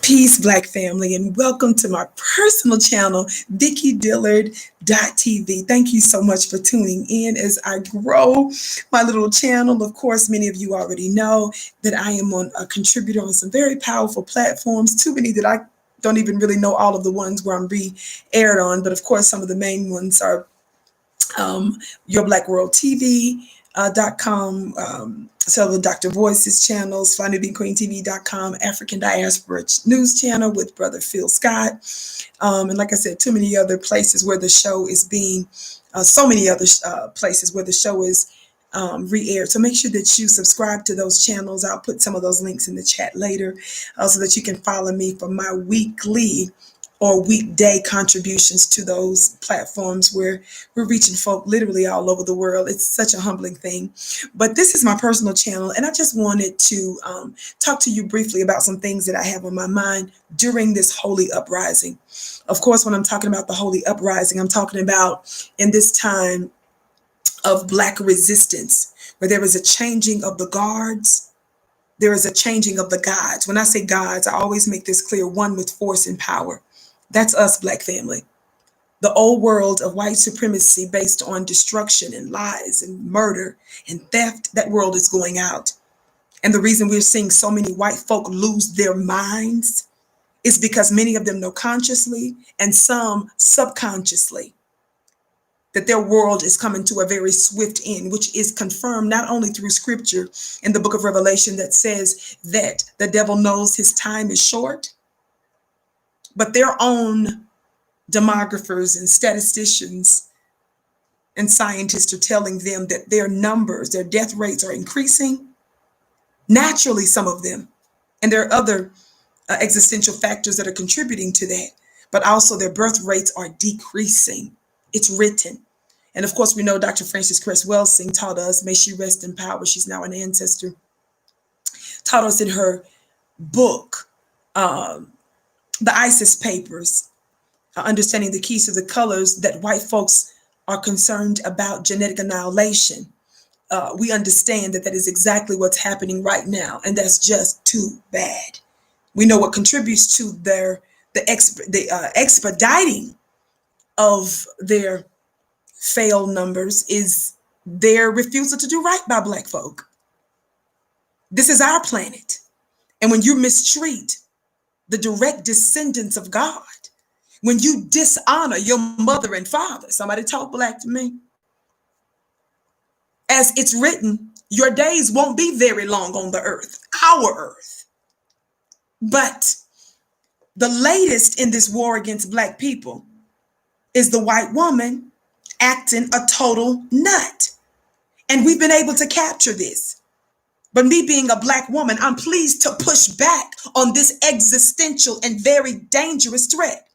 Peace, Black family, and welcome to my personal channel, Vicki Dillard.tv. Thank you so much for tuning in as I grow my little channel. Of course, many of you already know that I am a contributor on some very powerful platforms, too many that I don't even really know all of the ones where I'm re-aired on, but of course, some of the main ones are yourblackworldtv.com, several Dr. Voices channels, findingqueentv.com, African Diaspora News Channel with Brother Phil Scott, and like I said, too many other places where the show is being, so many other places where the show is re-aired. So make sure that you subscribe to those channels. I'll put some of those links in the chat later so that you can follow me for my weekly or weekday contributions to those platforms where we're reaching folk literally all over the world. It's such a humbling thing. But this is my personal channel, and I just wanted to talk to you briefly about some things that I have on my mind during this holy uprising. Of course, when I'm talking about the holy uprising, I'm talking about in this time of Black resistance, where there is a changing of the guards, there is a changing of the gods. When I say gods, I always make this clear, one with force and power. That's us, Black family. The old world of white supremacy based on destruction and lies and murder and theft, that world is going out. And the reason we're seeing so many white folk lose their minds is because many of them know consciously and some subconsciously that their world is coming to a very swift end, which is confirmed not only through scripture in the book of Revelation that says that the devil knows his time is short, but their own demographers and statisticians and scientists are telling them that their numbers, their death rates are increasing. Naturally, some of them. And there are other existential factors that are contributing to that. But also their birth rates are decreasing. It's written. And of course, we know Dr. Frances Cress Welsing taught us, may she rest in power, she's now an ancestor, taught us in her book, the ISIS Papers, Understanding the Keys to the Colors, that white folks are concerned about genetic annihilation. We understand that that is exactly what's happening right now, and that's just too bad. We know what contributes to the expediting of their failed numbers is their refusal to do right by Black folk. This is our planet, and when you mistreat the direct descendants of God, when you dishonor your mother and father, somebody talk Black to me. As it's written, your days won't be very long on the earth, our earth. But the latest in this war against Black people is the white woman acting a total nut. And we've been able to capture this. But me being a Black woman, I'm pleased to push back on this existential and very dangerous threat.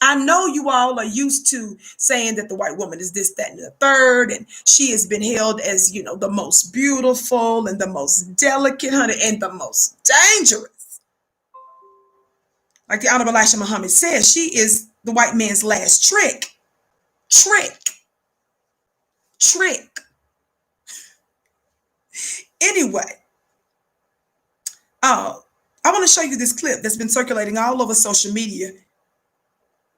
I know you all are used to saying that the white woman is this, that, and the third, and she has been held as, you know, the most beautiful and the most delicate, honey, and the most dangerous. Like the Honorable Elijah Muhammad says, she is the white man's last trick. Anyway, I want to show you this clip that's been circulating all over social media.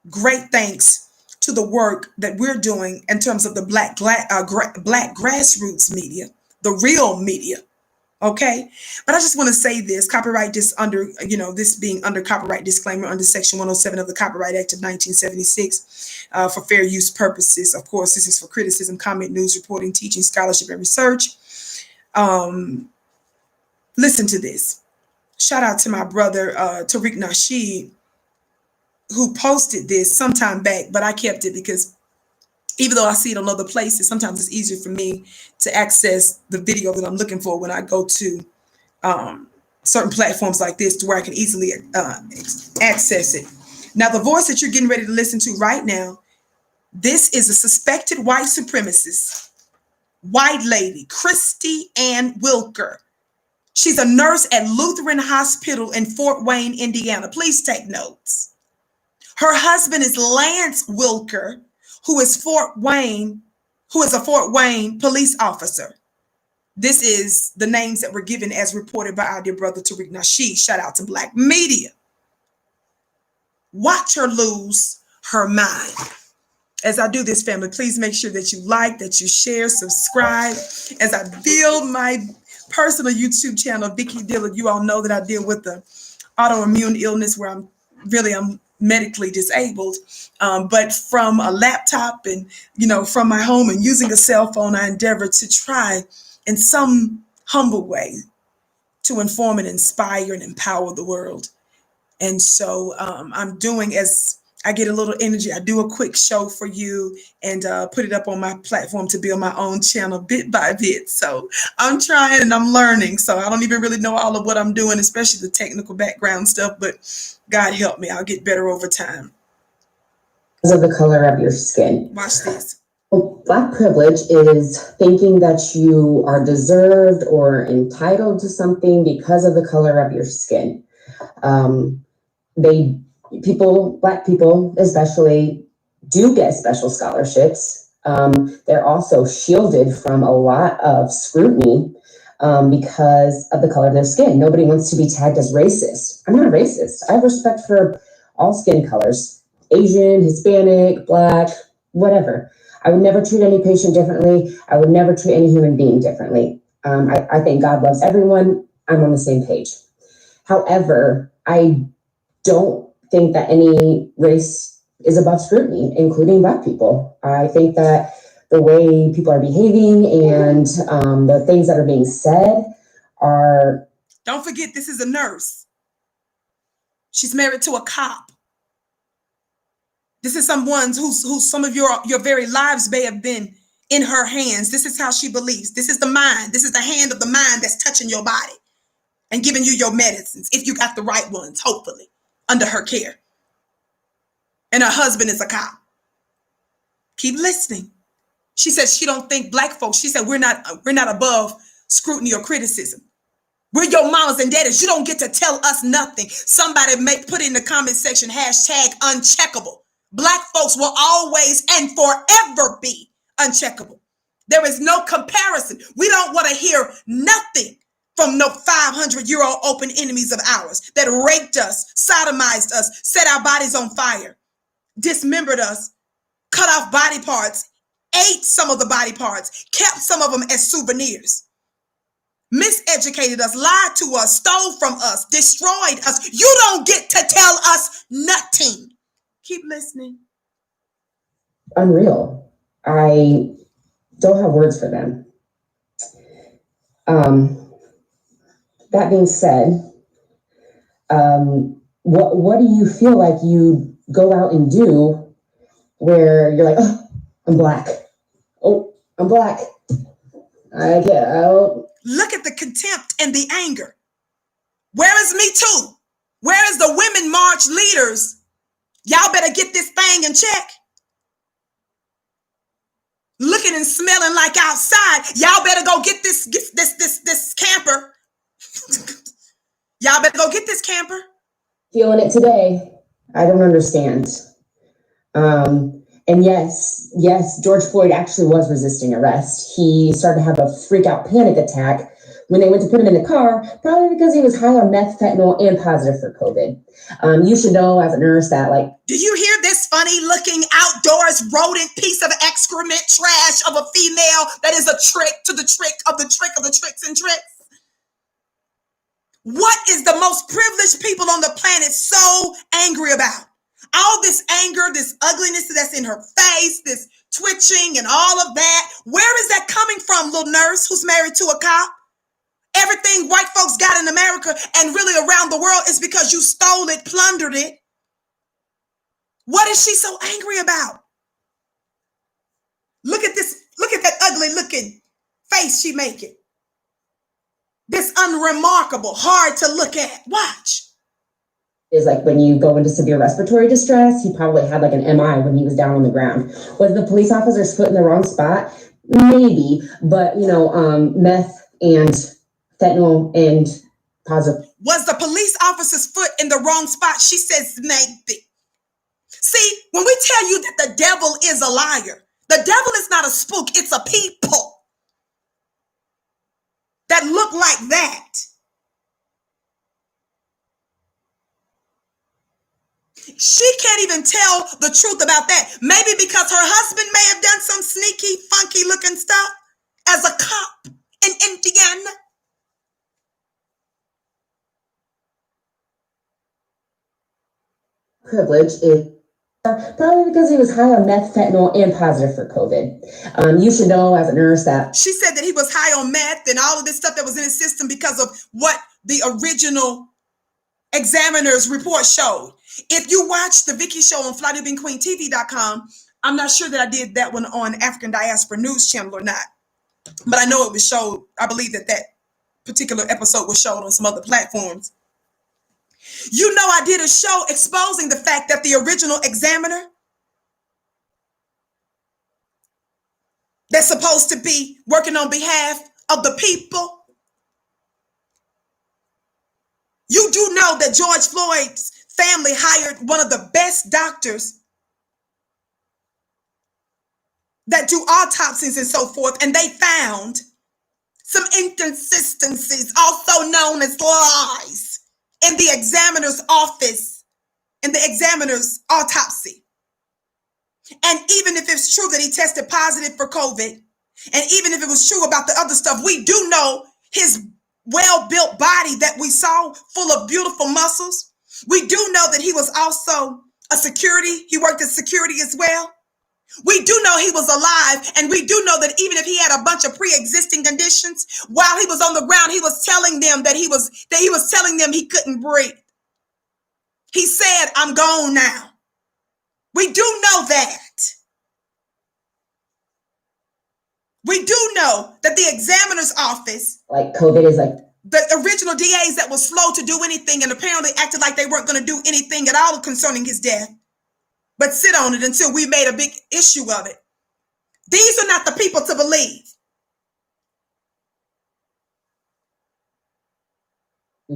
Great thanks to the work that we're doing in terms of the Black grassroots media, the real media. Okay, but I just want to say this: copyright this being under copyright disclaimer under Section 107 of the Copyright Act of 1976 for fair use purposes. Of course, this is for criticism, comment, news reporting, teaching, scholarship, and research. Listen to this. Shout out to my brother Tariq Nasheed, who posted this sometime back, but I kept it because even though I see it on other places, sometimes it's easier for me to access the video that I'm looking for when I go to certain platforms like this, to where I can easily access it. Now, the voice that you're getting ready to listen to right now, this is a suspected white supremacist, white lady, Christy Ann Wilker. She's a nurse at Lutheran Hospital in Fort Wayne, Indiana. Please take notes. Her husband is Lance Wilker, who is a Fort Wayne police officer. This is the names that were given as reported by our dear brother Tariq Nasheed. Shout out to Black media. watch her lose her mind. As I do this, family, please make sure that you like, that you share, subscribe. As I build my personal YouTube channel, Vicki Dillard, you all know that I deal with the autoimmune illness where I'm medically disabled. But from a laptop and, from my home and using a cell phone, I endeavor to try in some humble way to inform and inspire and empower the world. And so I'm doing, as I get a little energy, I do a quick show for you and put it up on my platform to build my own channel bit by bit. So I'm trying and I'm learning. So I don't even really know all of what I'm doing, especially the technical background stuff, but God help me, I'll get better over time. Because of the color of your skin. Watch this. Well, Black privilege is thinking that you are deserved or entitled to something because of the color of your skin. Black people especially, do get special scholarships. They're also shielded from a lot of scrutiny because of the color of their skin. Nobody wants to be tagged as racist. I'm not racist. I have respect for all skin colors, Asian, Hispanic, Black, whatever. I would never treat any patient differently. I would never treat any human being differently. I think God loves everyone. I'm on the same page. However, I don't think that any race is above scrutiny, including Black people. I think that the way people are behaving and the things that are being said are... Don't forget, this is a nurse. She's married to a cop. This is someone who's some of your very lives may have been in her hands. This is how she believes. This is the mind. This is the hand of the mind that's touching your body and giving you your medicines, if you got the right ones, hopefully, under her care. And her husband is a cop. Keep listening. She says she don't think Black folks, she said we're not above scrutiny or criticism. We're your mamas and daddies. You don't get to tell us nothing. Somebody put in the comment section, #uncheckable. Black folks will always and forever be uncheckable. There is no comparison. We don't want to hear nothing from no 500-year-old open enemies of ours that raped us, sodomized us, set our bodies on fire, dismembered us, cut off body parts, ate some of the body parts, kept some of them as souvenirs, miseducated us, lied to us, stole from us, destroyed us. You don't get to tell us nothing. Keep listening. Unreal. I don't have words for them. That being said, what do you feel like you go out and do where you're like, oh, I'm Black. Oh, I'm Black. I get out. Look at the contempt and the anger. Where is Me Too? Where is the Women March leaders? Y'all better get this thing in check. Looking and smelling like outside. Y'all better go get this camper. Y'all better go get this camper. Feeling it today. I don't understand. And yes, George Floyd actually was resisting arrest. He started to have a freak out panic attack when they went to put him in the car, probably because he was high on meth, fentanyl, and positive for COVID. You should know as a nurse that, like... Do you hear this funny looking outdoors rodent piece of excrement trash of a female that is a trick to the trick of the trick of the tricks and tricks? What is the most privileged people on the planet so angry about? All this anger, this ugliness that's in her face, this twitching and all of that. Where is that coming from, little nurse who's married to a cop? Everything white folks got in America and really around the world is because you stole it, plundered it. What is she so angry about? Look at this. Look at that ugly looking face she making. This unremarkable, hard to look at. Watch. Is like when you go into severe respiratory distress, he probably had like an MI when he was down on the ground. Was the police officer's foot in the wrong spot? Maybe, but meth and fentanyl and positive. Was the police officer's foot in the wrong spot? She says maybe. See, when we tell you that the devil is a liar, the devil is not a spook, it's a people that look like that. She can't even tell the truth about that. Maybe because her husband may have done some sneaky, funky looking stuff as a cop in Indiana. Privilege is probably because he was high on meth, fentanyl, and positive for COVID. You should know as a nurse that. She said that he was high on meth and all of this stuff that was in his system because of what the original examiner's report showed. If you watch the Vicki show on FlyNewBeanQueenTV.com, I'm not sure that I did that one on African Diaspora News Channel or not, but I know it was showed. I believe that that particular episode was showed on some other platforms. You know, I did a show exposing the fact that the original examiner that's supposed to be working on behalf of the people. You do know that George Floyd's family hired one of the best doctors that do autopsies and so forth, and they found some inconsistencies, also known as lies, in the examiner's office, in the examiner's autopsy. And even if it's true that he tested positive for COVID, and even if it was true about the other stuff, we do know his well-built body that we saw full of beautiful muscles. We do know that he was also a security. He worked as security as well. We do know he was alive, and we do know that even if he had a bunch of pre-existing conditions, while he was on the ground, he was telling them that he was telling them he couldn't breathe. He said, "I'm gone now." We do know that. We do know that the examiner's office, like COVID is like the original DAs that was slow to do anything and apparently acted like they weren't going to do anything at all concerning his death, but sit on it until we made a big issue of it. These are not the people to believe.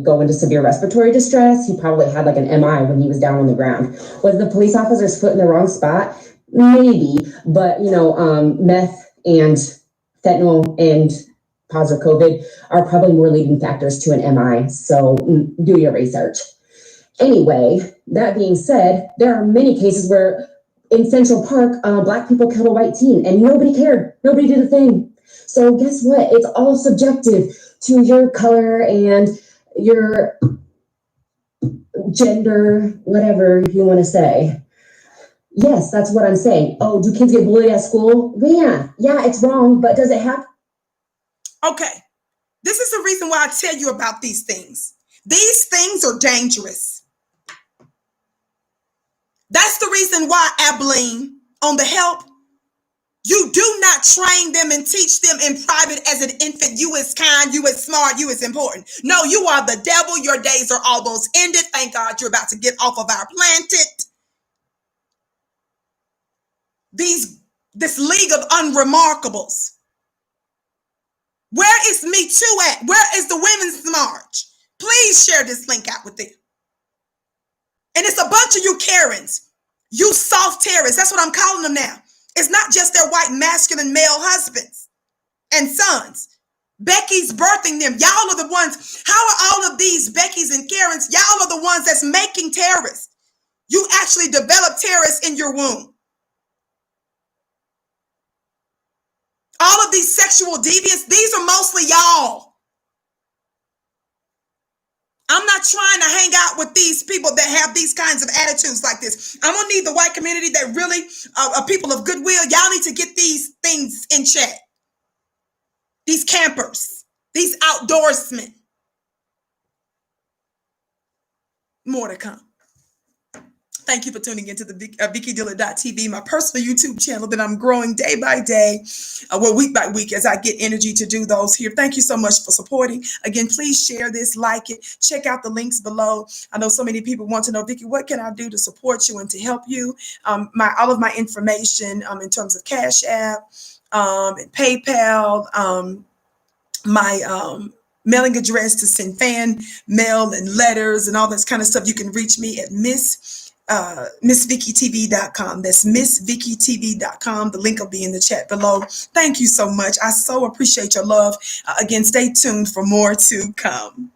Go into severe respiratory distress. He probably had like an MI when he was down on the ground. Was the police officer's foot in the wrong spot? Maybe, but meth and fentanyl and positive COVID are probably more leading factors to an MI. So do your research. Anyway, that being said, there are many cases where in Central Park, Black people killed a white teen and nobody cared. Nobody did a thing. So guess what? It's all subjective to your color and your gender, whatever you want to say. Yes, that's what I'm saying. Oh, do kids get bullied at school? Yeah, it's wrong, but does it happen? Okay, this is the reason why I tell you about these things. These things are dangerous. That's the reason why, Abilene, on the help, you do not train them and teach them in private as an infant. You is kind, you is smart, you is important. No, you are the devil. Your days are almost ended. Thank God you're about to get off of our planet. This league of unremarkables. Where is Me Too at? Where is the Women's March? Please share this link out with them. And it's a bunch of you Karens, you soft terrorists. That's what I'm calling them now. It's not just their white masculine male husbands and sons. Becky's birthing them. Y'all are the ones. How are all of these Beckys and Karens? Y'all are the ones that's making terrorists. You actually developed terrorists in your womb. All of these sexual deviants, these are mostly y'all. I'm not trying to hang out with these people that have these kinds of attitudes like this. I'm going to need the white community that really are people of goodwill. Y'all need to get these things in check. These campers, these outdoorsmen. More to come. Thank you for tuning into the VickiDillard.tv, my personal YouTube channel that I'm growing day by day, week by week as I get energy to do those here. Thank you so much for supporting. Again, please share this, like it, check out the links below. I know so many people want to know, Vicki, what can I do to support you and to help you? All of my information in terms of Cash App, and PayPal, my mailing address to send fan mail and letters and all this kind of stuff. You can reach me at MissVickiTV.com. That's MissVickiTV.com. The link will be in the chat below. Thank you so much. I so appreciate your love. Again, stay tuned for more to come.